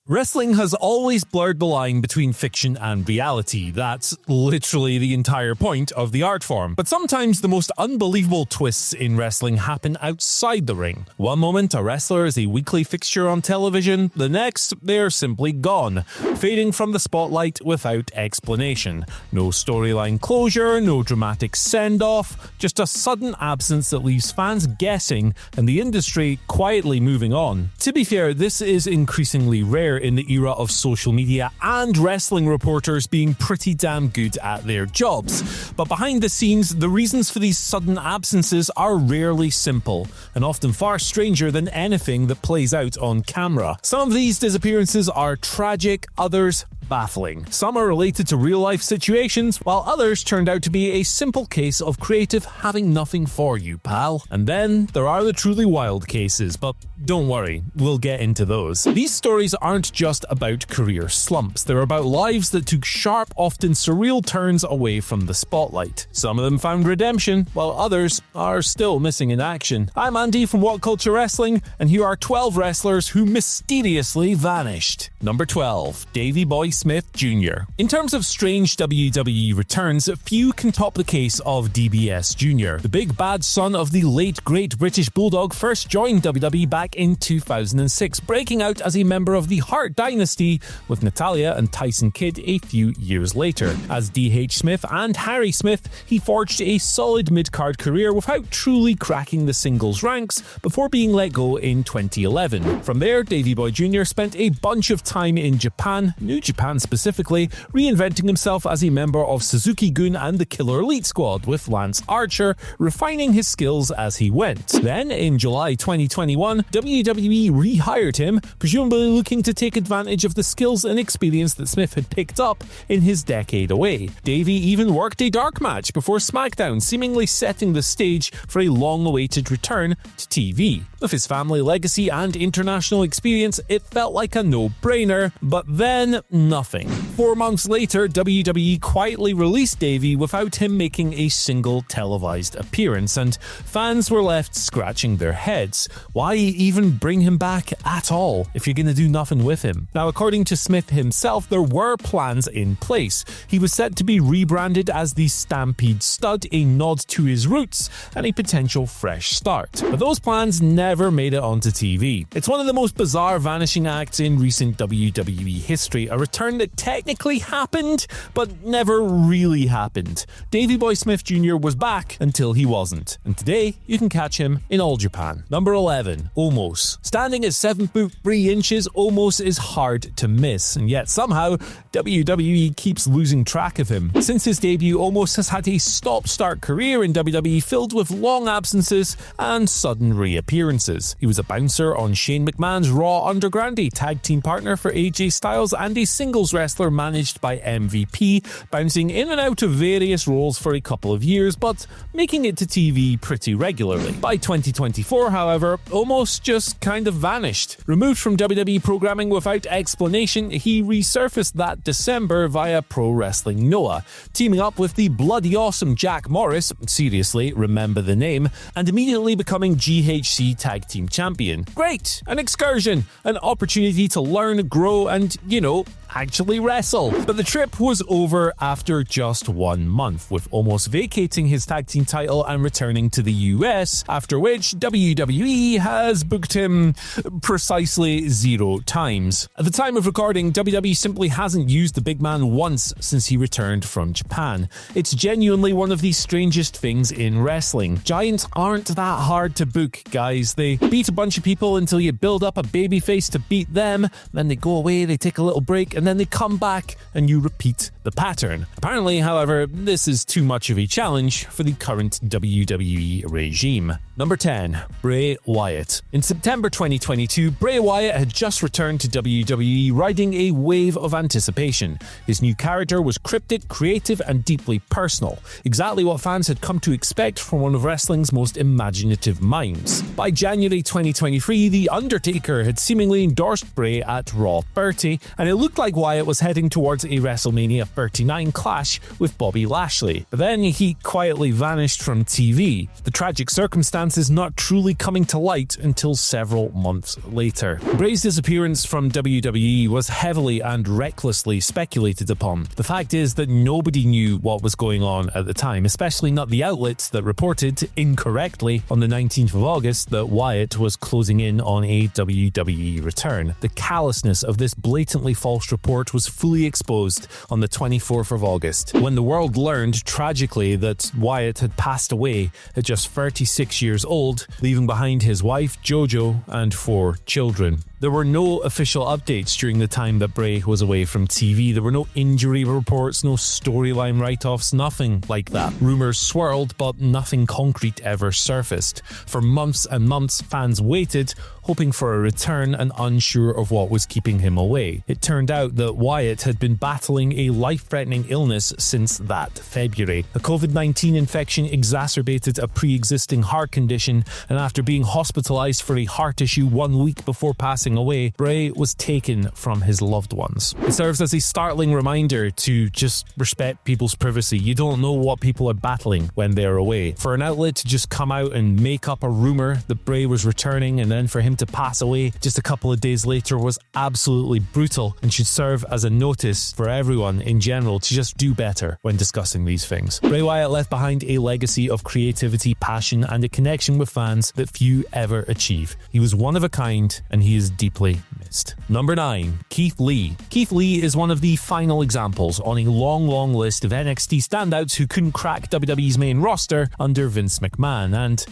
Wrestling has always blurred the line between fiction and reality. That's literally the entire point of the art form. But sometimes the most unbelievable twists in wrestling happen outside the ring. One moment, a wrestler is a weekly fixture on television. The next, they're simply gone, fading from the spotlight without explanation. No storyline closure, no dramatic send-off, just a sudden absence that leaves fans guessing and the industry quietly moving on. To be fair, this is increasingly rare in the era of social media and wrestling reporters being pretty damn good at their jobs. But behind the scenes, the reasons for these sudden absences are rarely simple, and often far stranger than anything that plays out on camera. Some of these disappearances are tragic, others baffling. Some are related to real-life situations, while others turned out to be a simple case of creative having nothing for you, pal. And then there are the truly wild cases, but don't worry, we'll get into those. These stories aren't just about career slumps, they're about lives that took sharp, often surreal turns away from the spotlight. Some of them found redemption, while others are still missing in action. I'm Andy from What Culture Wrestling, and here are 12 wrestlers who mysteriously vanished. Number 12. Davey Boy Smith Jr. In terms of strange WWE returns, few can top the case of DBS Jr. The big bad son of the late great British Bulldog first joined WWE back in 2006, breaking out as a member of the Hart Dynasty with Natalya and Tyson Kidd a few years later. As D.H. Smith and Harry Smith, he forged a solid mid-card career without truly cracking the singles ranks before being let go in 2011. From there, Davey Boy Jr. spent a bunch of time in Japan, New Japan specifically, reinventing himself as a member of Suzuki-gun and the Killer Elite Squad with Lance Archer, refining his skills as he went. Then, in July 2021, WWE rehired him, presumably looking to take advantage of the skills and experience that Smith had picked up in his decade away. Davey even worked a dark match before SmackDown, seemingly setting the stage for a long-awaited return to TV. With his family legacy and international experience, it felt like a no-brainer, but then nothing. 4 months later, WWE quietly released Davey without him making a single televised appearance, and fans were left scratching their heads. Why even bring him back at all if you're going to do nothing with him? Now, according to Smith himself, there were plans in place. He was set to be rebranded as the Stampede Stud, a nod to his roots and a potential fresh start. But those plans never made it onto TV. It's one of the most bizarre vanishing acts in recent WWE history, a return that technically happened, but never really happened. Davey Boy Smith Jr. was back until he wasn't, and today you can catch him in All Japan. Number 11. Omos. Standing at 7 foot 3 inches, Omos is hard to miss, and yet somehow WWE keeps losing track of him. Since his debut, Omos has had a stop-start career in WWE filled with long absences and sudden reappearances. He was a bouncer on Shane McMahon's Raw Underground, a tag team partner for AJ Styles, and a singles wrestler managed by MVP, bouncing in and out of various roles for a couple of years, but making it to TV pretty regularly. By 2024, however, Omos just kind of vanished. Removed from WWE programming without explanation, he resurfaced that December via Pro Wrestling Noah, teaming up with the bloody awesome Jack Morris, seriously, remember the name, and immediately becoming GHC Tag Team Champion. Great! An excursion, an opportunity to learn, grow, and, actually wrestle. But the trip was over after just 1 month, with Omos vacating his tag team title and returning to the US, after which WWE has booked him precisely 0 times. At the time of recording, WWE simply hasn't used the big man once since he returned from Japan. It's genuinely one of the strangest things in wrestling. Giants aren't that hard to book, guys. They beat a bunch of people until you build up a babyface to beat them, then they go away, they take a little break, and then they come back and you repeat the pattern. Apparently, however, this is too much of a challenge for the current WWE regime. Number 10. Bray Wyatt. In September 2022, Bray Wyatt had just returned to WWE, riding a wave of anticipation. His new character was cryptic, creative, and deeply personal. Exactly what fans had come to expect from one of wrestling's most imaginative minds. By January 2023, The Undertaker had seemingly endorsed Bray at Raw 30, and it looked like Wyatt was heading towards a WrestleMania 1939 clash with Bobby Lashley. But then he quietly vanished from TV, the tragic circumstances not truly coming to light until several months later. Bray's disappearance from WWE was heavily and recklessly speculated upon. The fact is that nobody knew what was going on at the time, especially not the outlets that reported, incorrectly, on the 19th of August that Wyatt was closing in on a WWE return. The callousness of this blatantly false report was fully exposed on the 24th of August, when the world learned, tragically, that Wyatt had passed away at just 36 years old, leaving behind his wife, JoJo, and 4 children. There were no official updates during the time that Bray was away from TV. There were no injury reports, no storyline write-offs, nothing like that. Rumours swirled, but nothing concrete ever surfaced. For months and months, fans waited, hoping for a return and unsure of what was keeping him away. It turned out that Wyatt had been battling a life-threatening illness since that February. A COVID-19 infection exacerbated a pre-existing heart condition, and after being hospitalized for a heart issue 1 week before passing away, Bray was taken from his loved ones. It serves as a startling reminder to just respect people's privacy. You don't know what people are battling when they're away. For an outlet to just come out and make up a rumor that Bray was returning and then for him to pass away just a couple of days later was absolutely brutal and should serve as a notice for everyone in general to just do better when discussing these things. Bray Wyatt left behind a legacy of creativity, passion, and a connection with fans that few ever achieve. He was one of a kind, and he is deeply missed. Number 9. Keith Lee. Keith Lee is one of the final examples on a long list of NXT standouts who couldn't crack WWE's main roster under Vince McMahon, and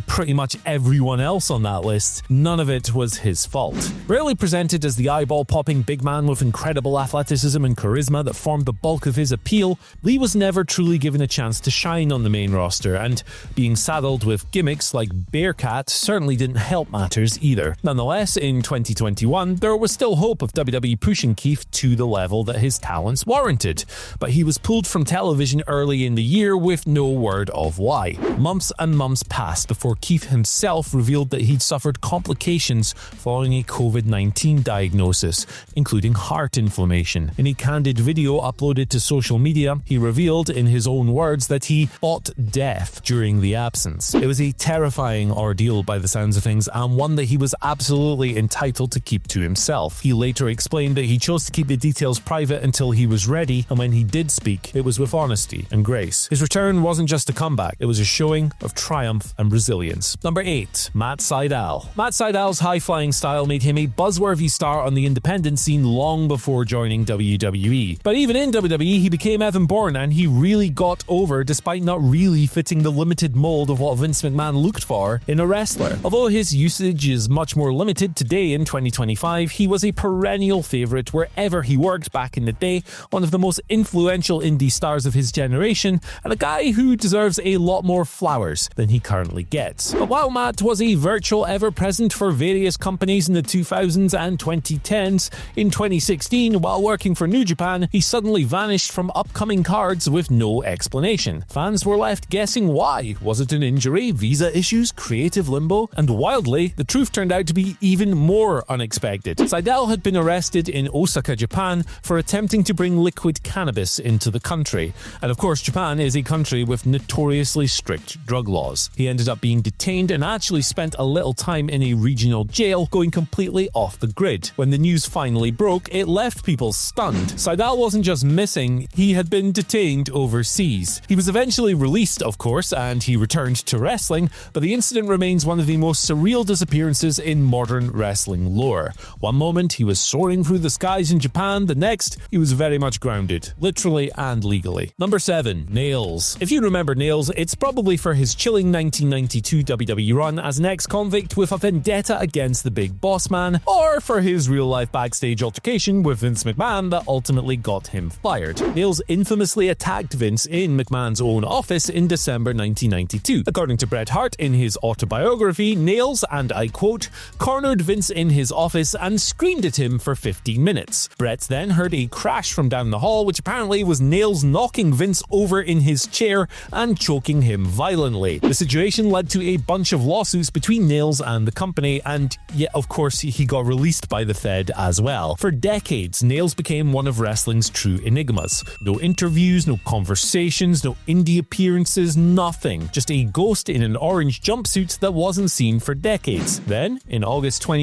pretty much everyone else on that list, none of it was his fault. Rarely presented as the eyeball-popping big man with incredible athleticism and charisma that formed the bulk of his appeal, Lee was never truly given a chance to shine on the main roster, and being saddled with gimmicks like Bearcat certainly didn't help matters either. Nonetheless, in 2021, there was still hope of WWE pushing Keith to the level that his talents warranted, but he was pulled from television early in the year with no word of why. Months and months passed before Keith himself revealed that he'd suffered complications following a COVID-19 diagnosis, including heart inflammation. In a candid video uploaded to social media, he revealed in his own words that he fought death during the absence. It was a terrifying ordeal by the sounds of things, and one that he was absolutely entitled to keep to himself. He later explained that he chose to keep the details private until he was ready, and when he did speak, it was with honesty and grace. His return wasn't just a comeback, it was a showing of triumph and resilience. Number 8. Matt Sydal. Matt Sydal's high-flying style made him a buzzworthy star on the independent scene long before joining WWE. But even in WWE, he became Evan Bourne, and he really got over despite not really fitting the limited mold of what Vince McMahon looked for in a wrestler. Although his usage is much more limited today in 2025, he was a perennial favourite wherever he worked back in the day, one of the most influential indie stars of his generation, and a guy who deserves a lot more flowers than he currently gets. But while Matt was a virtual ever-present for various companies in the 2000s and 2010s, in 2016, while working for New Japan, he suddenly vanished from upcoming cards with no explanation. Fans were left guessing why. Was it an injury, visa issues, creative limbo? And wildly, the truth turned out to be even more unexpected. Sydal had been arrested in Osaka, Japan for attempting to bring liquid cannabis into the country. And of course, Japan is a country with notoriously strict drug laws. He ended up being detained and actually spent a little time in a regional jail, going completely off the grid. When the news finally broke, it left people stunned. Sydal wasn't just missing, he had been detained overseas. He was eventually released, of course, and he returned to wrestling, but the incident remains one of the most surreal disappearances in modern wrestling lore. One moment he was soaring through the skies in Japan, the next he was very much grounded, literally and legally. Number 7. Nailz. If you remember Nailz, it's probably for his chilling 1992 WWE run as an ex-convict with a vendetta against the Big Boss Man, or for his real-life backstage altercation with Vince McMahon that ultimately got him fired. Nailz infamously attacked Vince in McMahon's own office in December 1992. According to Bret Hart in his autobiography, Nailz, and I quote, cornered Vince in his office and screamed at him for 15 minutes. Brett then heard a crash from down the hall, which apparently was Nailz knocking Vince over in his chair and choking him violently. The situation led to a bunch of lawsuits between Nailz and the company, and yeah, of course, he got released by the Fed as well. For decades, Nailz became one of wrestling's true enigmas. No interviews, no conversations, no indie appearances, nothing. Just a ghost in an orange jumpsuit that wasn't seen for decades. Then, in August 2023,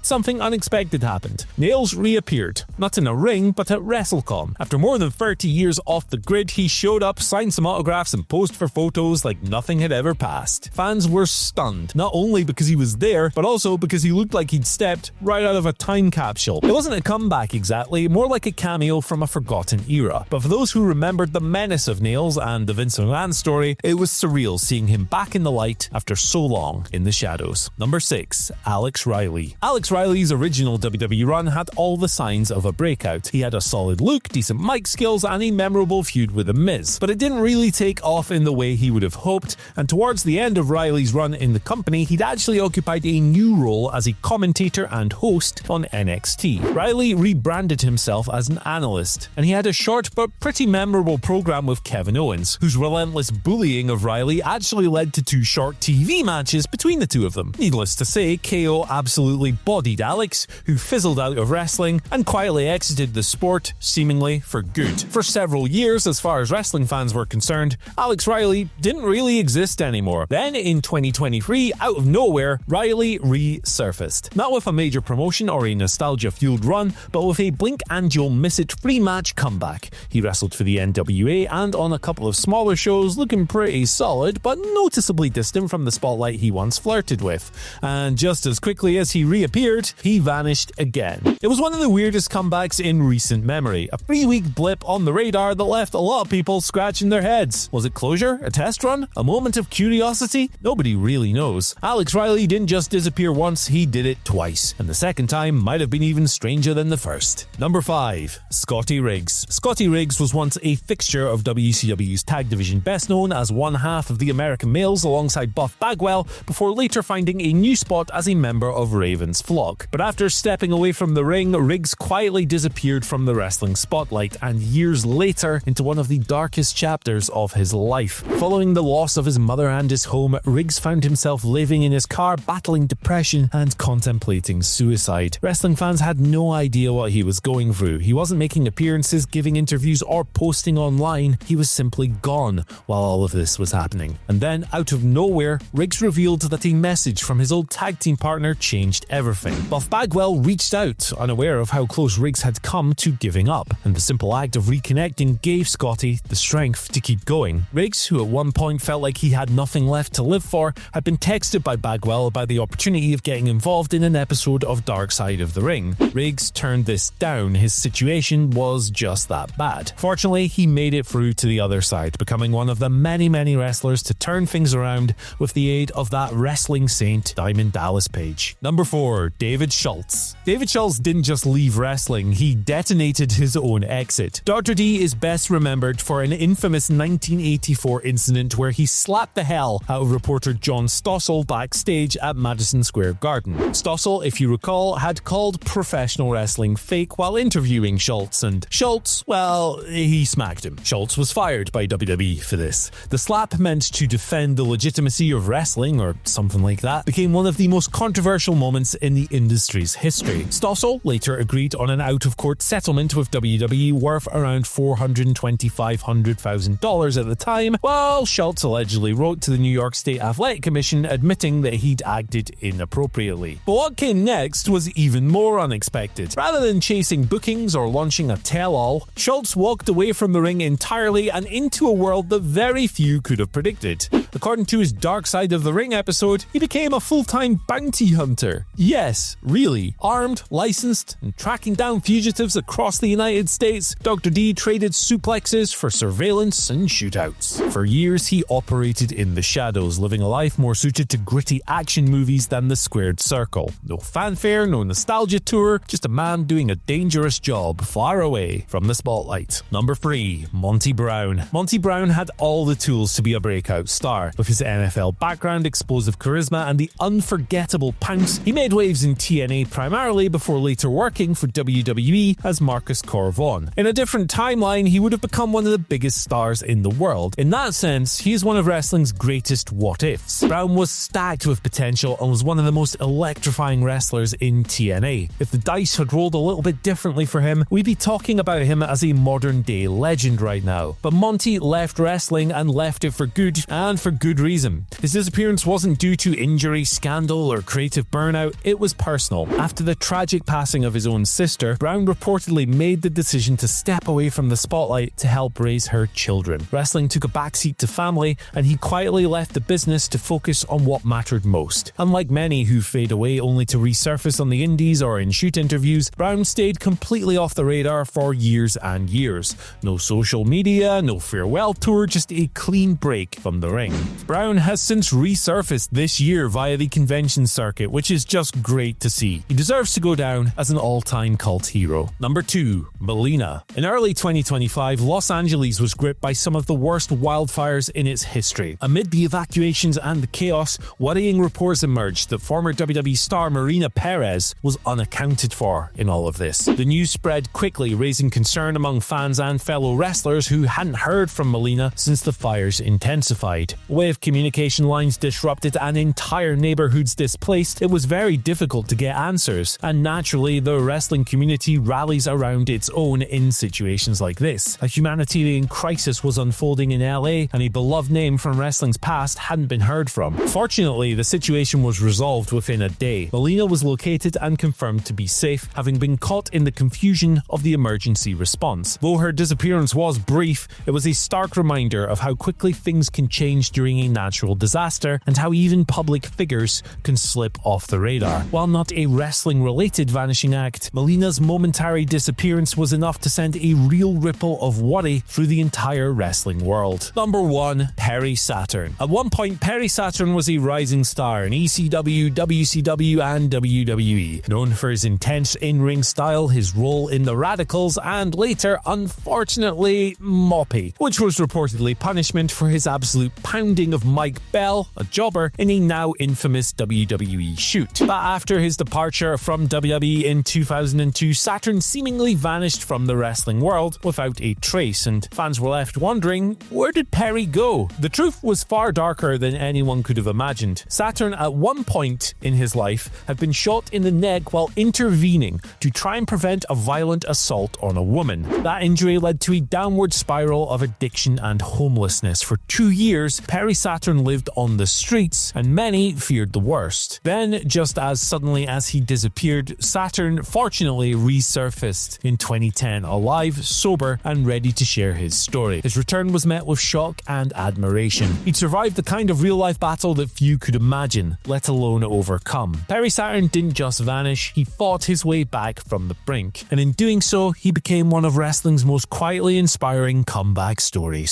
something unexpected happened. Nailz reappeared, not in a ring, but at WrestleCon. After more than 30 years off the grid, he showed up, signed some autographs, and posed for photos like nothing had ever passed. Fans were stunned, not only because he was there, but also because he looked like he'd stepped right out of a time capsule. It wasn't a comeback exactly, more like a cameo from a forgotten era. But for those who remembered the menace of Nailz and the Vince McMahon story, it was surreal seeing him back in the light after so long in the shadows. Number 6. Alex Riley. Alex Riley's original WWE run had all the signs of a breakout. He had a solid look, decent mic skills, and a memorable feud with The Miz. But it didn't really take off in the way he would have hoped, and towards the end of Riley's run in the company, he'd actually occupied a new role as a commentator and host on NXT. Riley rebranded himself as an analyst, and he had a short but pretty memorable program with Kevin Owens, whose relentless bullying of Riley actually led to 2 short TV matches between the two of them. Needless to say, KO absolutely bodied Alex, who fizzled out of wrestling and quietly exited the sport, seemingly for good. For several years, as far as wrestling fans were concerned, Alex Riley didn't really exist anymore. Then in 2023, out of nowhere, Riley resurfaced. Not with a major promotion or a nostalgia-fueled run, but with a blink and you'll miss it free match comeback. He wrestled for the NWA and on a couple of smaller shows, looking pretty solid, but noticeably distant from the spotlight he once flirted with. And just as quickly as he reappeared, he vanished again. It was one of the weirdest comebacks in recent memory, a 3-week blip on the radar that left a lot of people scratching their heads. Was it closure? A test run? A moment of curiosity? Nobody really knows. Alex Riley didn't just disappear once, he did it twice. And the second time might have been even stranger than the first. Number 5. Scotty Riggs. Scotty Riggs was once a fixture of WCW's tag division, best known as one half of the American Males alongside Buff Bagwell, before later finding a new spot as a member of Raven's flock. But after stepping away from the ring, Riggs quietly disappeared from the wrestling spotlight, and years later into one of the darkest chapters of his life. Following the loss of his mother and his home, Riggs found himself living in his car, battling depression and contemplating suicide. Wrestling fans had no idea what he was going through. He wasn't making appearances, giving interviews, or posting online. He was simply gone while all of this was happening. And then, out of nowhere, Riggs revealed that a message from his old tag team partner changed everything. Buff Bagwell reached out, unaware of how close Riggs had come to giving up, and the simple act of reconnecting gave Scotty the strength to keep going. Riggs, who at one point felt like he had nothing left to live for, had been texted by Bagwell about the opportunity of getting involved in an episode of Dark Side of the Ring. Riggs turned this down. His situation was just that bad. Fortunately, he made it through to the other side, becoming one of the many wrestlers to turn things around with the aid of that wrestling saint, Diamond Dallas Page. Number 4. David Schultz. David Schultz didn't just leave wrestling, he detonated his own exit. Dr. D is best remembered for an infamous 1984 incident where he slapped the hell out of reporter John Stossel backstage at Madison Square Garden. Stossel, if you recall, had called professional wrestling fake while interviewing Schultz, and Schultz, well, he smacked him. Schultz was fired by WWE for this. The slap, meant to defend the legitimacy of wrestling, or something like that, became one of the most controversial moments in the industry's history. Stossel later agreed on an out-of-court settlement with WWE worth around $425,000 at the time, while Schultz allegedly wrote to the New York State Athletic Commission admitting that he'd acted inappropriately. But what came next was even more unexpected. Rather than chasing bookings or launching a tell-all, Schultz walked away from the ring entirely and into a world that very few could have predicted. According to his Dark Side of the Ring episode, he became a full-time bounty hunter. Yes, really. Armed, licensed, and tracking down fugitives across the United States, Dr. D traded suplexes for surveillance and shootouts. For years, he operated in the shadows, living a life more suited to gritty action movies than the squared circle. No fanfare, no nostalgia tour, just a man doing a dangerous job far away from the spotlight. Number 3. Monty Brown. Monty Brown had all the tools to be a breakout star. With his NFL background, explosive charisma, and the unforgettable pound times. He made waves in TNA primarily before later working for WWE as Marcus Corvon. In a different timeline, he would have become one of the biggest stars in the world. In that sense, he is one of wrestling's greatest what-ifs. Brown was stacked with potential and was one of the most electrifying wrestlers in TNA. If the dice had rolled a little bit differently for him, we'd be talking about him as a modern-day legend right now. But Monty left wrestling and left it for good, and for good reason. His disappearance wasn't due to injury, scandal, or creative burnout, it was personal. After the tragic passing of his own sister, Brown reportedly made the decision to step away from the spotlight to help raise her children. Wrestling took a backseat to family, and he quietly left the business to focus on what mattered most. Unlike many who fade away only to resurface on the indies or in shoot interviews, Brown stayed completely off the radar for years and years. No social media, no farewell tour, just a clean break from the ring. Brown has since resurfaced this year via the convention circuit, which is just great to see. He deserves to go down as an all-time cult hero. Number 2. Melina. In early 2025, Los Angeles was gripped by some of the worst wildfires in its history. Amid the evacuations and the chaos, worrying reports emerged that former WWE star Marina Perez was unaccounted for in all of this. The news spread quickly, raising concern among fans and fellow wrestlers who hadn't heard from Melina since the fires intensified. With communication lines disrupted and entire neighborhoods displaced, it was very difficult to get answers, and naturally the wrestling community rallies around its own in situations like this. A humanitarian crisis was unfolding in LA, and a beloved name from wrestling's past hadn't been heard from. Fortunately, the situation was resolved within a day. Melina was located and confirmed to be safe, having been caught in the confusion of the emergency response. Though her disappearance was brief, it was a stark reminder of how quickly things can change during a natural disaster, and how even public figures can slip off the radar. While not a wrestling-related vanishing act, Melina's momentary disappearance was enough to send a real ripple of worry through the entire wrestling world. Number 1. Perry Saturn. At one point, Perry Saturn was a rising star in ECW, WCW, and WWE. Known for his intense in-ring style, his role in the Radicals, and later, unfortunately, Moppy, which was reportedly punishment for his absolute pounding of Mike Bell, a jobber, in a now infamous WWE shoot. But after his departure from WWE in 2002, Saturn seemingly vanished from the wrestling world without a trace, and fans were left wondering, where did Perry go? The truth was far darker than anyone could have imagined. Saturn, at one point in his life, had been shot in the neck while intervening to try and prevent a violent assault on a woman. That injury led to a downward spiral of addiction and homelessness. For 2 years, Perry Saturn lived on the streets, and many feared the worst. Then, just as suddenly as he disappeared, Saturn fortunately resurfaced in 2010, alive, sober, and ready to share his story. His return was met with shock and admiration. He'd survived the kind of real-life battle that few could imagine, let alone overcome. Perry Saturn didn't just vanish, he fought his way back from the brink, and in doing so, he became one of wrestling's most quietly inspiring comeback stories.